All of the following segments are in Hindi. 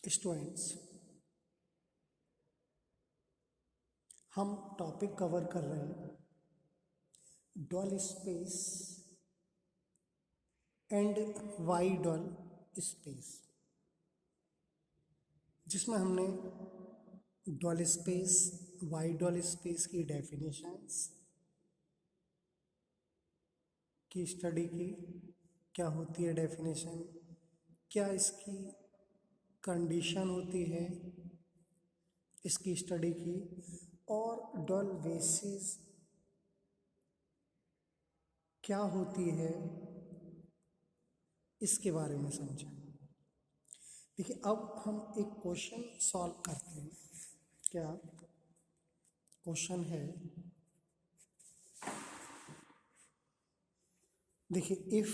स्टूडेंट्स, हम टॉपिक कवर कर रहे हैं dual space and Y dual space, जिसमें हमने dual space Y dual space की डेफिनेशंस की स्टडी की। क्या होती है डेफिनेशन, क्या इसकी कंडीशन होती है, इसकी स्टडी की, और डुअल बेसिस क्या होती है इसके बारे में समझा। देखिए, अब हम एक क्वेश्चन सॉल्व करते हैं। क्या क्वेश्चन है, देखिए, if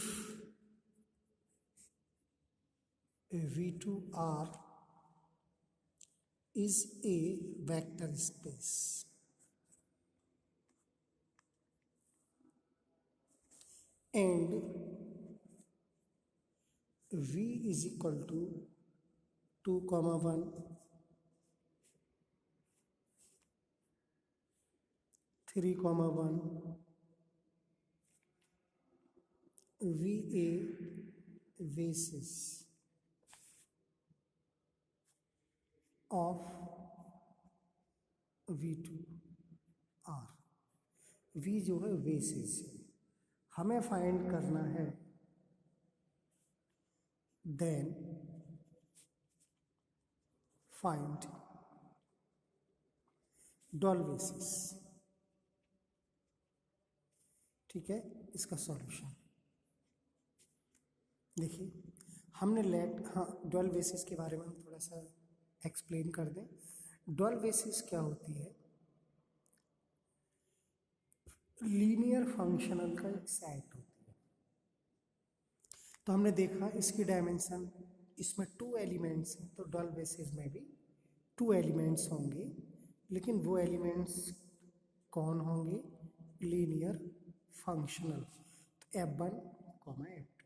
V2R is a vector space and V is equal to 2, 1, 3, 1, VA basis of V2R। V जो है बेसिस हमें फाइंड करना है, देन फाइंड डुअल बेसिस। ठीक है, इसका सॉल्यूशन देखिए, हमने डुअल बेसिस के बारे में हम थोड़ा सा एक्सप्लेन कर दें। डुअल बेसिस क्या होती है, लीनियर फंक्शनल का एक सेट होती है। तो हमने देखा इसकी डायमेंशन, इसमें 2 एलिमेंट्स हैं, तो डुअल बेसिस में भी 2 एलिमेंट्स होंगे, लेकिन वो एलिमेंट्स कौन होंगे, लीनियर फंक्शनल। तो F1, F2।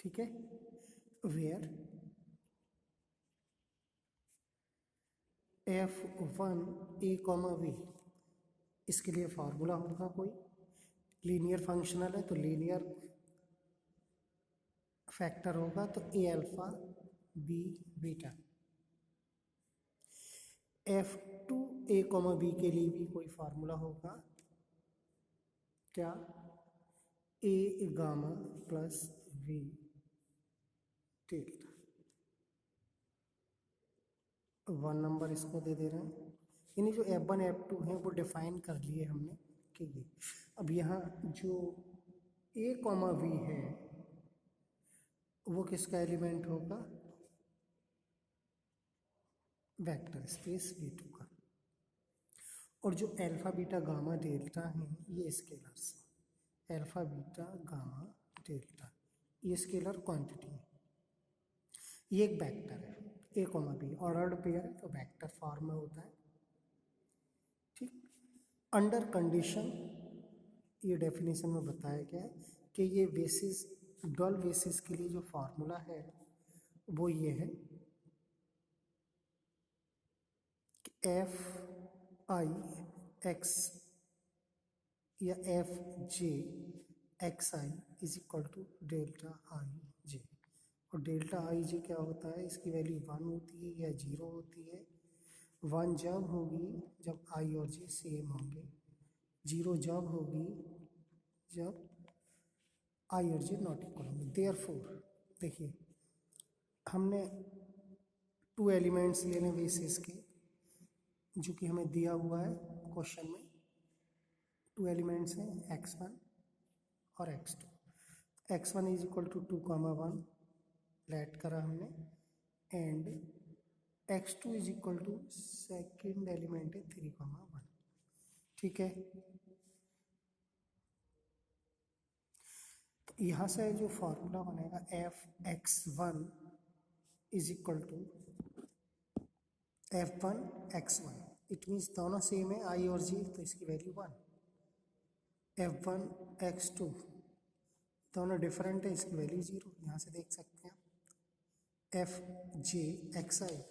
ठीक है, वेयर F1 A, V, इसके लिए फार्मूला होगा कोई, लीनियर फंक्शनल है तो लीनियर फैक्टर होगा, तो A alpha B beta. F2 A, B के लिए भी कोई फार्मूला होगा, क्या, A gamma plus V delta. 1 number इसको दे दे रहे हैं, यानी जो F1 F2 हैं वो डिफाइन कर लिए हमने कि ये। अब यहाँ जो A, V है वो किसका एलिमेंट होगा, वेक्टर स्पेस V2 का। और जो अल्फा बीटा गामा डेल्टा हैं ये scalars, alpha beta gamma delta ये स्केलर क्वांटिटी है, ये एक वेक्टर है। A, B ऑर्डर्ड पेयर है तो वेक्टर फॉर्म में होता है। ठीक, अंडर कंडीशन ये डेफिनेशन में बताया गया है कि ये बेसिस, डुअल बेसिस के लिए जो फॉर्मूला है वो ये है कि एफ आई एक्स या F J X I is equal to delta I J. और डेल्टा आई जे क्या होता है, इसकी वैल्यू 1 होती है या 0 होती है। 1 जब होगी जब आई और जे सेम होंगे, 0 जब होगी जब आई और जे नॉट इक्वल होंगे। देयरफॉर देखिए, हमने 2 एलिमेंट्स लेने बेसिस के, जो कि हमें दिया हुआ है क्वेश्चन में। 2 एलिमेंट्स हैं x1 और x2। x1 is equal to 2, 1 let करा हमने, and x2 is equal to second element है 3, 1। ठीक है, तो यहाँ से जो फॉर्मूला बनेगा f(x1) is equal to f1 x1, it means दोनों सेम है आई और जी, तो इसकी वैल्यू 1। f1 x2 दोनों डिफरेंट है, इसकी वैल्यू 0, यहाँ से देख सकते हैं एफ जे एक्स आई।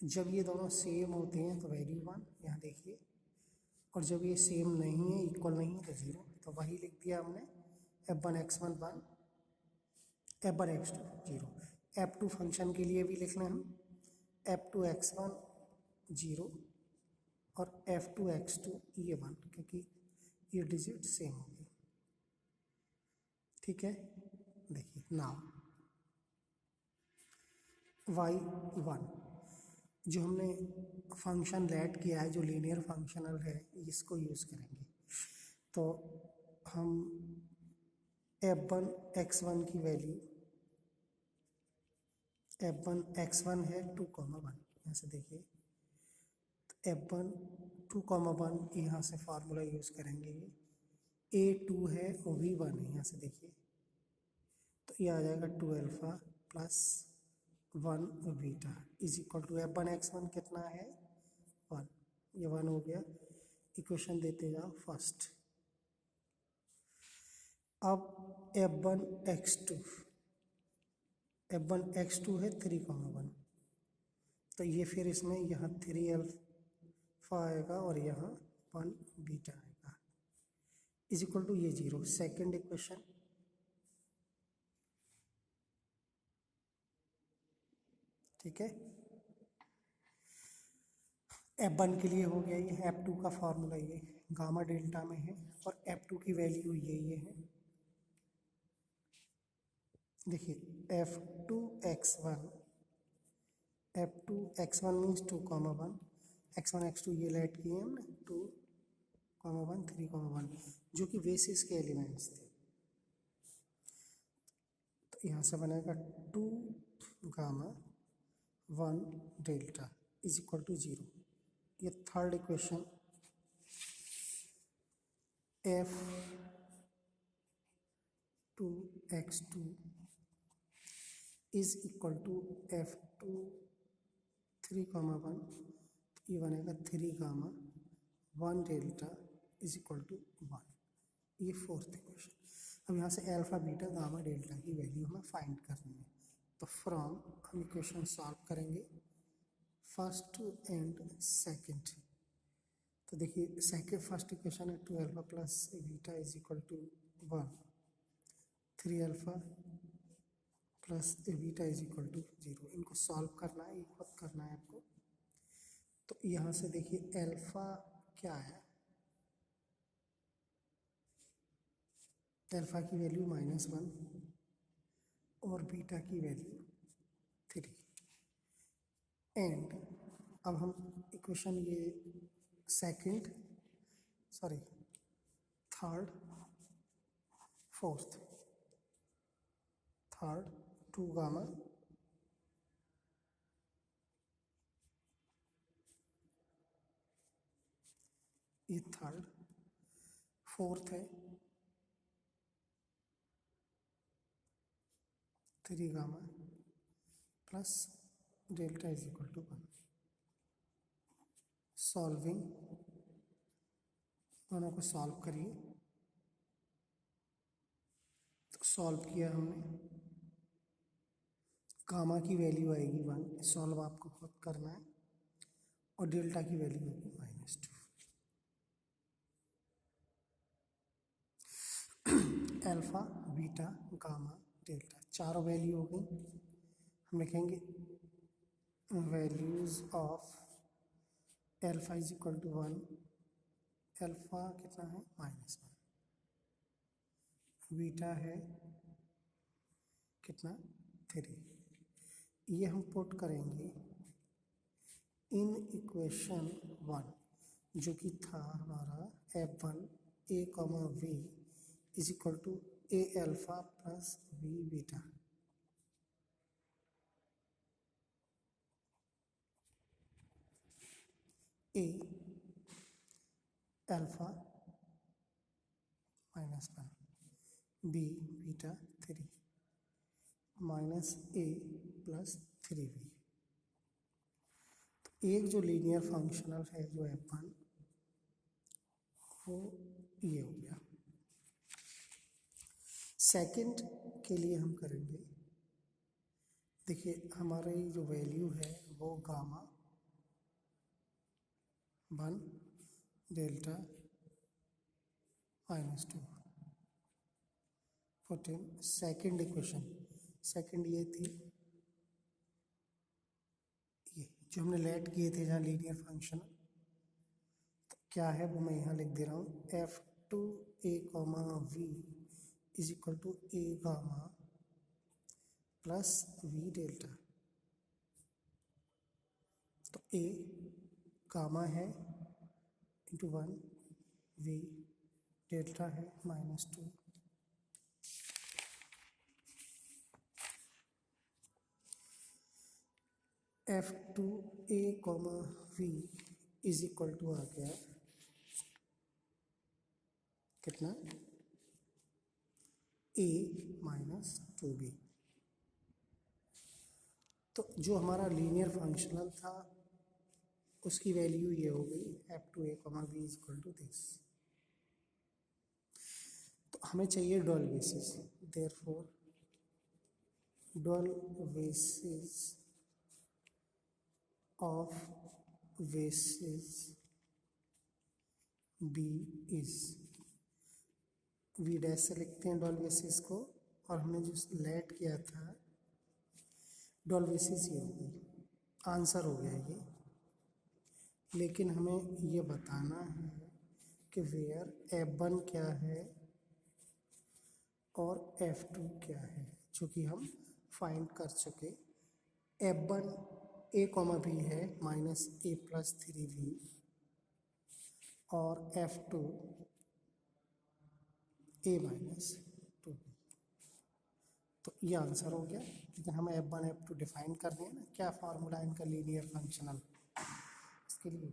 जब ये दोनों सेम होते हैं तो वैल्यू 1, यहाँ देखिए, और जब ये सेम नहीं है, इक्वल नहीं है तो 0। तो वही लिख दिया हमने, f1 x1 1, f1 x2 0। f2 function के लिए भी लिख लें हम, f2 x1 0 और f2 x2 ये 1, क्योंकि ये डिजिट सेम हो गई। ठीक है, देखिए नाउ y1 जो हमने फंक्शन लेट किया है, जो लीनियर फंक्शनल है, इसको यूज़ करेंगे। तो हम f1 x1 की वैल्यू, f1 x1 है 2,1, यहाँ से देखिए f1 2,1, यहाँ से फार्मूला यूज़ करेंगे, a2 है और v1 है, यहाँ से देखिए, तो ये आ जाएगा 2 alpha plus 1 beta is equal to f1 x1 कितना है 1, ये 1 हो गया। इक्वेशन देते जाओ फर्स्ट। अब f1 x2 है 3,1, तो ये फिर इसमें यहाँ 3 अल्फा आएगा और यहाँ 1 बीटा आएगा इज इक्वल टू ये 0। सेकेंड इक्वेशन, ठीक है, f1 के लिए हो गया ये, f2 का फॉर्मूला ये गामा डेल्टा में है और f2 की वैल्यू ये है। देखिए f2 x1 means 2,1, x1 x2 ये लेट किए हमने 2,1 3,1 जो कि बेसिस के एलिमेंट्स थे। तो यहाँ से बनेगा 2 gamma 1 delta is equal to 0। ये third equation, f2 x2 is equal to f2 3,1, ये बनेगा 3 gamma 1 delta is equal to 1। ये फोर्थ इक्वेशन। अब यहाँ से अल्फा बीटा गामा डेल्टा की वैल्यू हमें फाइंड करनी है। तो फ्रॉम हम इक्वेशन सॉल्व करेंगे फर्स्ट एंड सेकंड। तो देखिए सेकंड फर्स्ट इक्वेशन है 2 alpha plus beta is equal to 1, 3 alpha plus beta is equal to 0। इनको सॉल्व करना है, एक वक्त करना है आपको। तो यहाँ से देखिए अल्फा क्या है, अल्फा की वैल्यू -1 और बीटा की वैल्यू 3। एंड अब हम इक्वेशन ये थर्ड फोर्थ, थर्ड 2 गामा ये थर्ड, फोर्थ है 3 gamma plus delta is equal to 1। Solving, दोनों को सॉल्व करिए। तो सॉल्व किया हमने, गामा की वैल्यू आएगी 1, सॉल्व आपको खुद करना है, और डेल्टा की वैल्यू होगी -2। अल्फा बीटा गामा डेल्टा चारों वैल्यू हो गई। हम लिखेंगे values of alpha is equal to 1, alpha कितना है -1, बीटा है कितना 3। ये हम पुट करेंगे इन इक्वेशन 1 जो कि था हमारा f1 a, v is equal to a alpha plus v beta. a alpha -1, b beta 3 minus a plus 3b। तो एक जो लीनियर फंक्शनल है जो f1 वो ये हो गया। सेकंड के लिए हम करेंगे, देखिए हमारी जो वैल्यू है वो gamma 1 delta -2 14। Second equation, second ये थी, ये जो हमने लेट किए थे जहाँ लीनियर फंक्शन, तो क्या है वो मैं यहाँ लिख दे रहा हूँ, f2a, v is equal to a gamma plus v delta. तो a गामा है इंटू 1, v डेल्टा है -2। f2a, v is equal to आ गया कितना, a -2b। तो जो हमारा लीनियर फंक्शनल था उसकी वैल्यू ये हो गई f2a, v is equal to this. तो हमें चाहिए dual basis, therefore dual basis of basis b is, v dash से लिखते हैं डुअल बेसिस को, और हमने जो लेट किया था डुअल बेसिस ये हो गई, आंसर हो गया ये। लेकिन हमें ये बताना है कि वेयर f1 क्या है और f2 क्या है, जो कि हम फाइंड कर चुके। f1 a, v है -a + 3v, और f2 a -2v। तो ये आंसर हो गया। लेकिन हमें f1 f2 डिफाइन करनी है ना, क्या फार्मूला इनका लीनियर फंक्शनल, इसके लिए